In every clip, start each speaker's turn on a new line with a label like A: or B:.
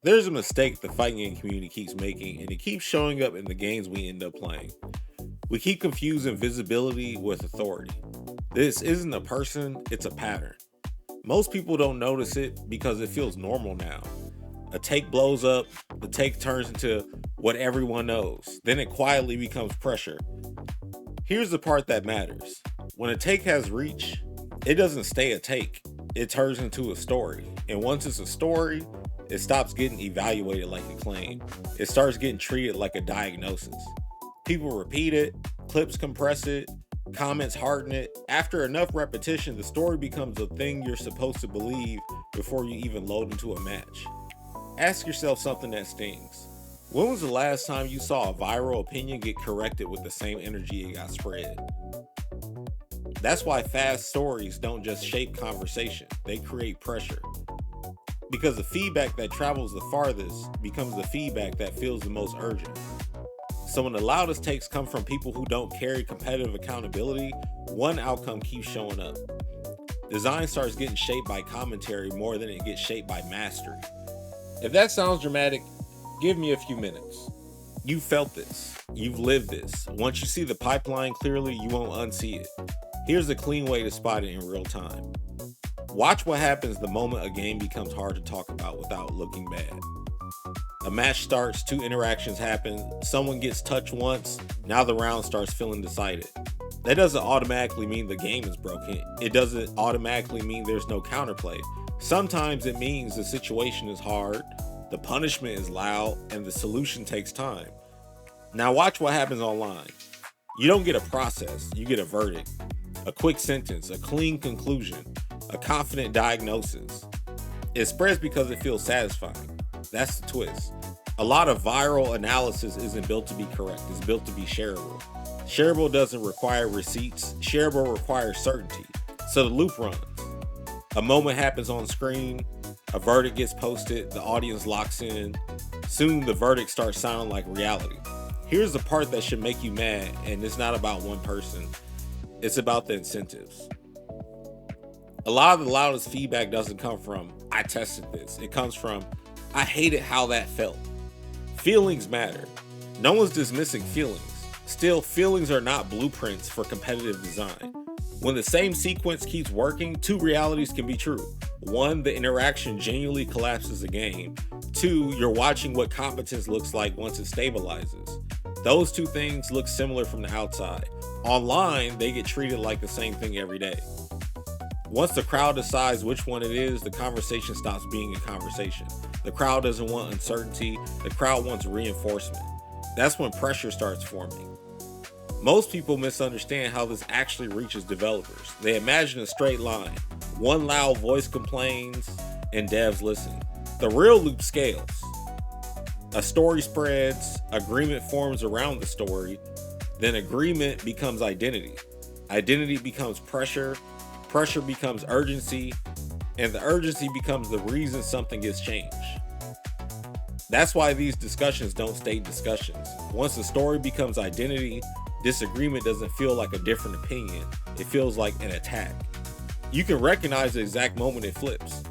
A: There's a mistake the fighting game community keeps making, and it keeps showing up in the games we end up playing. We keep confusing visibility with authority. This isn't a person, it's a pattern. Most people don't notice it because it feels normal now. A take blows up, the take turns into what everyone knows. Then it quietly becomes pressure. Here's the part that matters. When a take has reach, it doesn't stay a take. It turns into a story. And once it's a story, it stops getting evaluated like a claim. It starts getting treated like a diagnosis. People repeat it, clips compress it, comments harden it. After enough repetition, the story becomes a thing you're supposed to believe before you even load into a match. Ask yourself something that stings. When was the last time you saw a viral opinion get corrected with the same energy it got spread? That's why fast stories don't just shape conversation, they create pressure. Because the feedback that travels the farthest becomes the feedback that feels the most urgent. So when the loudest takes come from people who don't carry competitive accountability, one outcome keeps showing up. Design starts getting shaped by commentary more than it gets shaped by mastery. If that sounds dramatic, give me a few minutes. You've felt this. You've lived this. Once you see the pipeline clearly, you won't unsee it. Here's a clean way to spot it in real time. Watch what happens the moment a game becomes hard to talk about without looking bad. A match starts, two interactions happen, someone gets touched once, now the round starts feeling decided. That doesn't automatically mean the game is broken. It doesn't automatically mean there's no counterplay. Sometimes it means the situation is hard, the punishment is loud, and the solution takes time. Now watch what happens online. You don't get a process, you get a verdict. A quick sentence, a clean conclusion, a confident diagnosis. It spreads because it feels satisfying. That's the twist. A lot of viral analysis isn't built to be correct, it's built to be shareable. Shareable doesn't require receipts, shareable requires certainty. So the loop runs. A moment happens on screen, a verdict gets posted, the audience locks in. Soon the verdict starts sounding like reality. Here's the part that should make you mad, and it's not about one person, it's about the incentives. A lot of the loudest feedback doesn't come from, I tested this. It comes from, I hated how that felt. Feelings matter. No one's dismissing feelings. Still, feelings are not blueprints for competitive design. When the same sequence keeps working, two realities can be true. One, the interaction genuinely collapses the game. Two, you're watching what competence looks like once it stabilizes. Those two things look similar from the outside. Online, they get treated like the same thing every day. Once the crowd decides which one it is, the conversation stops being a conversation. The crowd doesn't want uncertainty, the crowd wants reinforcement. That's when pressure starts forming. Most people misunderstand how this actually reaches developers. They imagine a straight line. One loud voice complains, and devs listen. The real loop scales. A story spreads, agreement forms around the story, then agreement becomes identity. Identity becomes pressure, pressure becomes urgency, and the urgency becomes the reason something gets changed. That's why these discussions don't stay discussions. Once the story becomes identity, disagreement doesn't feel like a different opinion, it feels like an attack. You can recognize the exact moment it flips.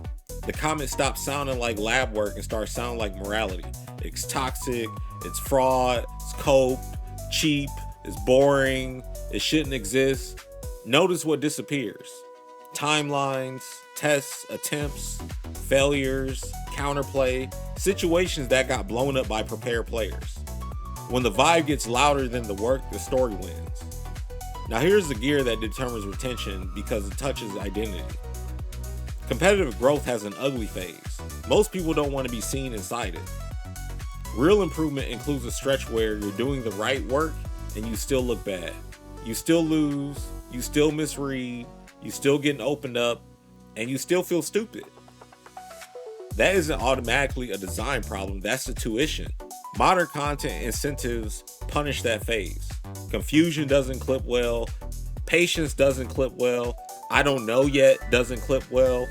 A: The comment stops sounding like lab work and starts sounding like morality. It's toxic, it's fraud, it's coped, cheap, it's boring, it shouldn't exist. Notice what disappears. Timelines, tests, attempts, failures, counterplay, situations that got blown up by prepared players. When the vibe gets louder than the work, the story wins. Now here's the gear that determines retention because it touches identity. Competitive growth has an ugly phase. Most people don't want to be seen inside it. Real improvement includes a stretch where you're doing the right work and you still look bad. You still lose, you still misread, you still getting opened up, and you still feel stupid. That isn't automatically a design problem, that's the tuition. Modern content incentives punish that phase. Confusion doesn't clip well, patience doesn't clip well, I don't know yet doesn't clip well.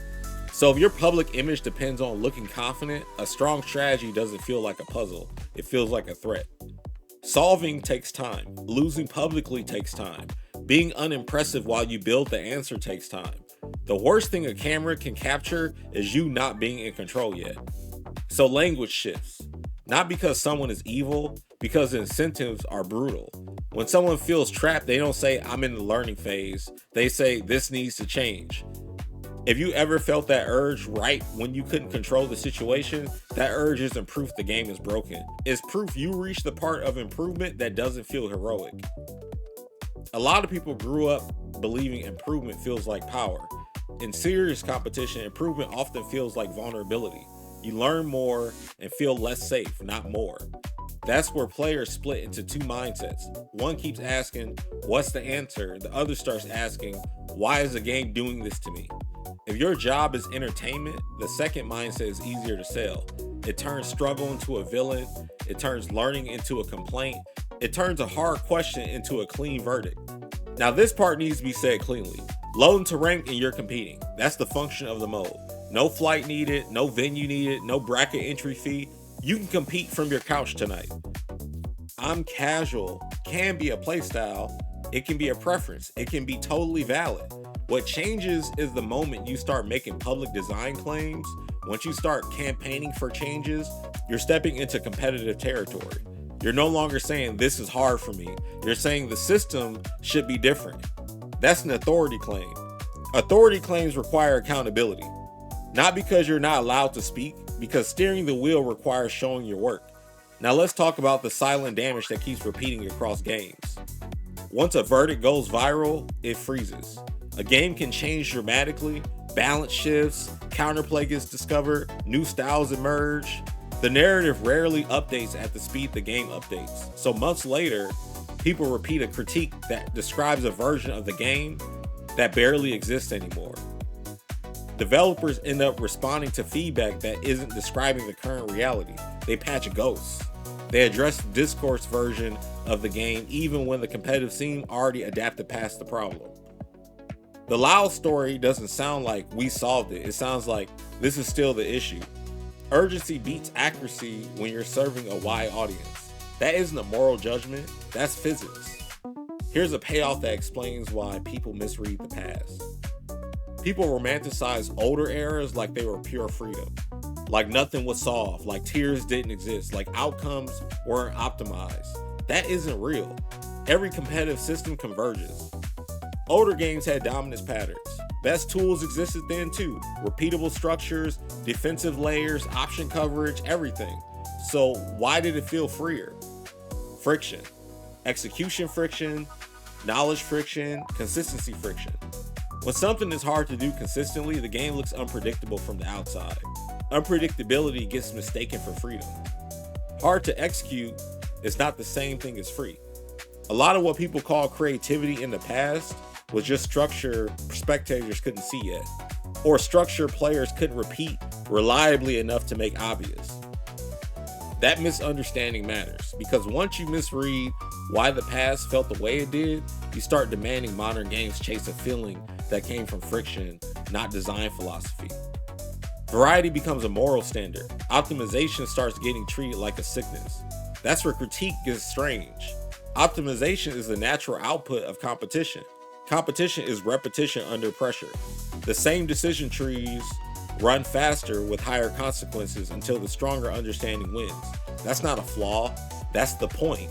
A: So if your public image depends on looking confident, a strong strategy doesn't feel like a puzzle, it feels like a threat. Solving takes time, losing publicly takes time, being unimpressive while you build the answer takes time. The worst thing a camera can capture is you not being in control yet. So language shifts, not because someone is evil, because the incentives are brutal. When someone feels trapped, they don't say, I'm in the learning phase. They say, this needs to change. If you ever felt that urge right when you couldn't control the situation, that urge isn't proof the game is broken. It's proof you reached the part of improvement that doesn't feel heroic. A lot of people grew up believing improvement feels like power. In serious competition, improvement often feels like vulnerability. You learn more and feel less safe, not more. That's where players split into two mindsets. One keeps asking, what's the answer? The other starts asking, why is the game doing this to me? If your job is entertainment, the second mindset is easier to sell. It turns struggle into a villain. It turns learning into a complaint. It turns a hard question into a clean verdict. Now this part needs to be said cleanly. Load into rank and you're competing. That's the function of the mode. No flight needed, no venue needed, no bracket entry fee. You can compete from your couch tonight. I'm casual can be a playstyle. It can be a preference. It can be totally valid. What changes is the moment you start making public design claims. Once you start campaigning for changes, you're stepping into competitive territory. You're no longer saying this is hard for me. You're saying the system should be different. That's an authority claim. Authority claims require accountability. Not because you're not allowed to speak, because steering the wheel requires showing your work. Now let's talk about the silent damage that keeps repeating across games. Once a verdict goes viral, it freezes. A game can change dramatically, balance shifts, counterplay gets discovered, new styles emerge. The narrative rarely updates at the speed the game updates. So months later, people repeat a critique that describes a version of the game that barely exists anymore. Developers end up responding to feedback that isn't describing the current reality. They patch ghosts. They address the discourse version of the game even when the competitive scene already adapted past the problem. The loud story doesn't sound like we solved it. It sounds like this is still the issue. Urgency beats accuracy when you're serving a wide audience. That isn't a moral judgment, that's physics. Here's a payoff that explains why people misread the past. People romanticize older eras like they were pure freedom, like nothing was solved, like tears didn't exist, like outcomes weren't optimized. That isn't real. Every competitive system converges. Older games had dominance patterns. Best tools existed then too. Repeatable structures, defensive layers, option coverage, everything. So why did it feel freer? Friction. Execution friction, knowledge friction, consistency friction. When something is hard to do consistently, the game looks unpredictable from the outside. Unpredictability gets mistaken for freedom. Hard to execute is not the same thing as free. A lot of what people call creativity in the past was just structure spectators couldn't see yet, or structure players couldn't repeat reliably enough to make obvious. That misunderstanding matters, because once you misread why the past felt the way it did, you start demanding modern games chase a feeling that came from friction, not design philosophy. Variety becomes a moral standard. Optimization starts getting treated like a sickness. That's where critique gets strange. Optimization is the natural output of competition. Competition is repetition under pressure. The same decision trees run faster with higher consequences until the stronger understanding wins. That's not a flaw, that's the point.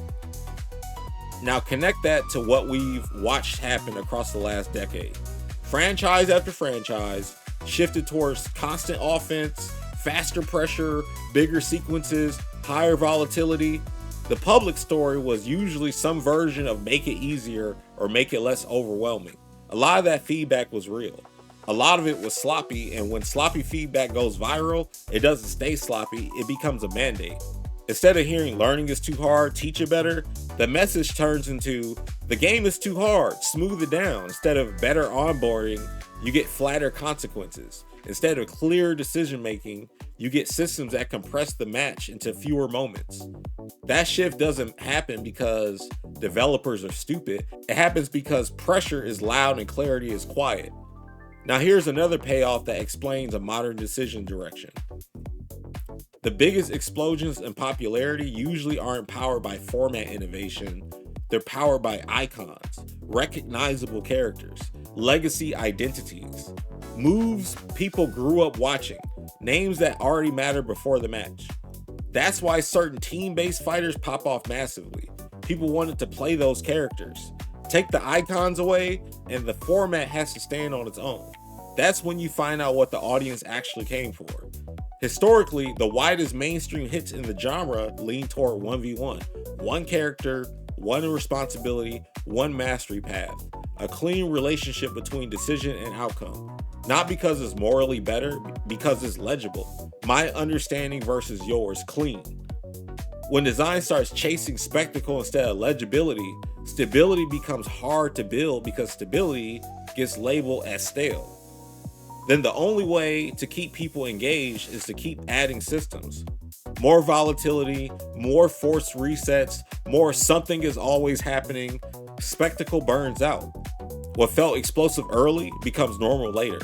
A: Now connect that to what we've watched happen across the last decade. Franchise after franchise shifted towards constant offense, faster pressure, bigger sequences, higher volatility. The public story was usually some version of make it easier or make it less overwhelming. A lot of that feedback was real. A lot of it was sloppy, and when sloppy feedback goes viral, it doesn't stay sloppy, it becomes a mandate. Instead of hearing learning is too hard, teach it better, the message turns into the game is too hard, smooth it down. Instead of better onboarding, you get flatter consequences. Instead of clear decision making, you get systems that compress the match into fewer moments. That shift doesn't happen because developers are stupid. It happens because pressure is loud and clarity is quiet. Now here's another payoff that explains a modern decision direction. The biggest explosions in popularity usually aren't powered by format innovation. They're powered by icons, recognizable characters, legacy identities, moves people grew up watching, names that already matter before the match. That's why certain team-based fighters pop off massively. People wanted to play those characters. Take the icons away, and the format has to stand on its own. That's when you find out what the audience actually came for. Historically, the widest mainstream hits in the genre lean toward 1v1. One character, one responsibility, one mastery path. A clean relationship between decision and outcome. Not because it's morally better, because it's legible. My understanding versus yours, clean. When design starts chasing spectacle instead of legibility, stability becomes hard to build because stability gets labeled as stale. Then the only way to keep people engaged is to keep adding systems. More volatility, more forced resets, more something is always happening. Spectacle burns out. What felt explosive early becomes normal later.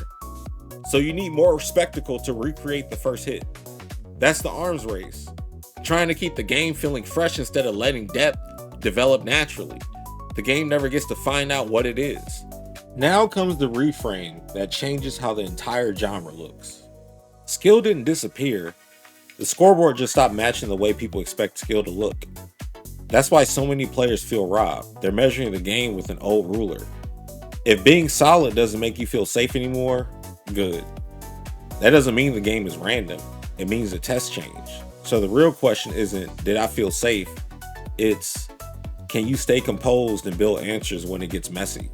A: So you need more spectacle to recreate the first hit. That's the arms race. Trying to keep the game feeling fresh instead of letting depth develop naturally. The game never gets to find out what it is. Now comes the reframe that changes how the entire genre looks. Skill didn't disappear. The scoreboard just stopped matching the way people expect skill to look. That's why so many players feel robbed. They're measuring the game with an old ruler. If being solid doesn't make you feel safe anymore, good. That doesn't mean the game is random. It means the test changed. So the real question isn't, did I feel safe? It's, can you stay composed and build answers when it gets messy?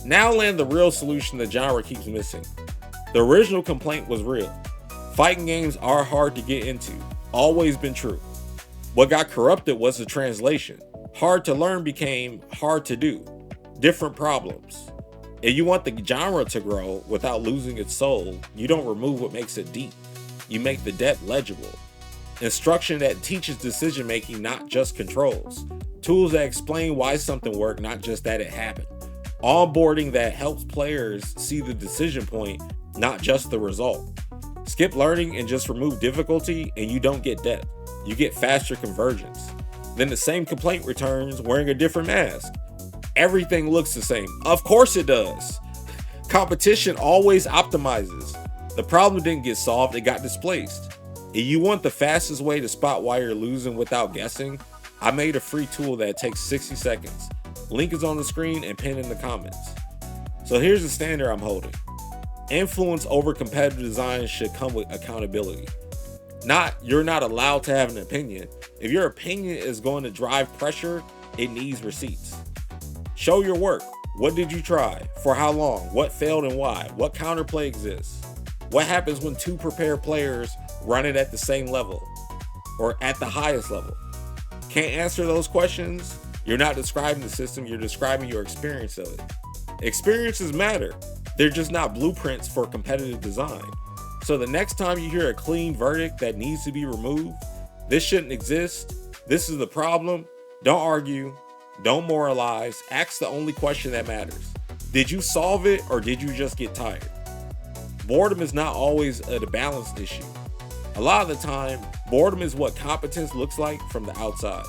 A: Now land the real solution the genre keeps missing. The original complaint was real. Fighting games are hard to get into. Always been true. What got corrupted was the translation. Hard to learn became hard to do. Different problems. If you want the genre to grow without losing its soul, you don't remove what makes it deep. You make the depth legible. Instruction that teaches decision making, not just controls. Tools that explain why something worked, not just that it happened. Onboarding that helps players see the decision point, not just the result. Skip learning and just remove difficulty and you don't get depth. You get faster convergence. Then the same complaint returns wearing a different mask. Everything looks the same. Of course it does. Competition always optimizes. The problem didn't get solved, it got displaced. If you want the fastest way to spot why you're losing without guessing, I made a free tool that takes 60 seconds. Link is on the screen and pinned in the comments. So here's the standard I'm holding. Influence over competitive design should come with accountability. You're not allowed to have an opinion. If your opinion is going to drive pressure, it needs receipts. Show your work. What did you try? For how long? What failed and why? What counterplay exists? What happens when two prepared players run it at the same level or at the highest level? Can't answer those questions? You're not describing the system, you're describing your experience of it. Experiences matter. They're just not blueprints for competitive design. So the next time you hear a clean verdict that needs to be removed, this shouldn't exist, this is the problem, don't argue, don't moralize, ask the only question that matters. Did you solve it or did you just get tired? Boredom is not always a balanced issue. A lot of the time, boredom is what competence looks like from the outside.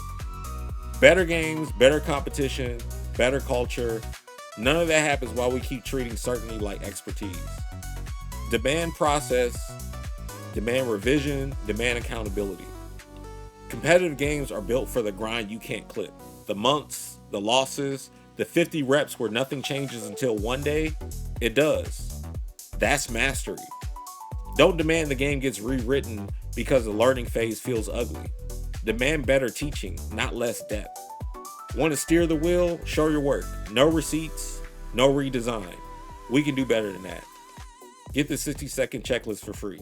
A: Better games, better competition, better culture. None of that happens while we keep treating certainty like expertise. Demand process, demand revision, demand accountability. Competitive games are built for the grind you can't clip. The months, the losses, the 50 reps where nothing changes until one day, it does. That's mastery. Don't demand the game gets rewritten because the learning phase feels ugly. Demand better teaching, not less depth. Want to steer the wheel? Show your work. No receipts, no redesign. We can do better than that. Get the 60-second checklist for free.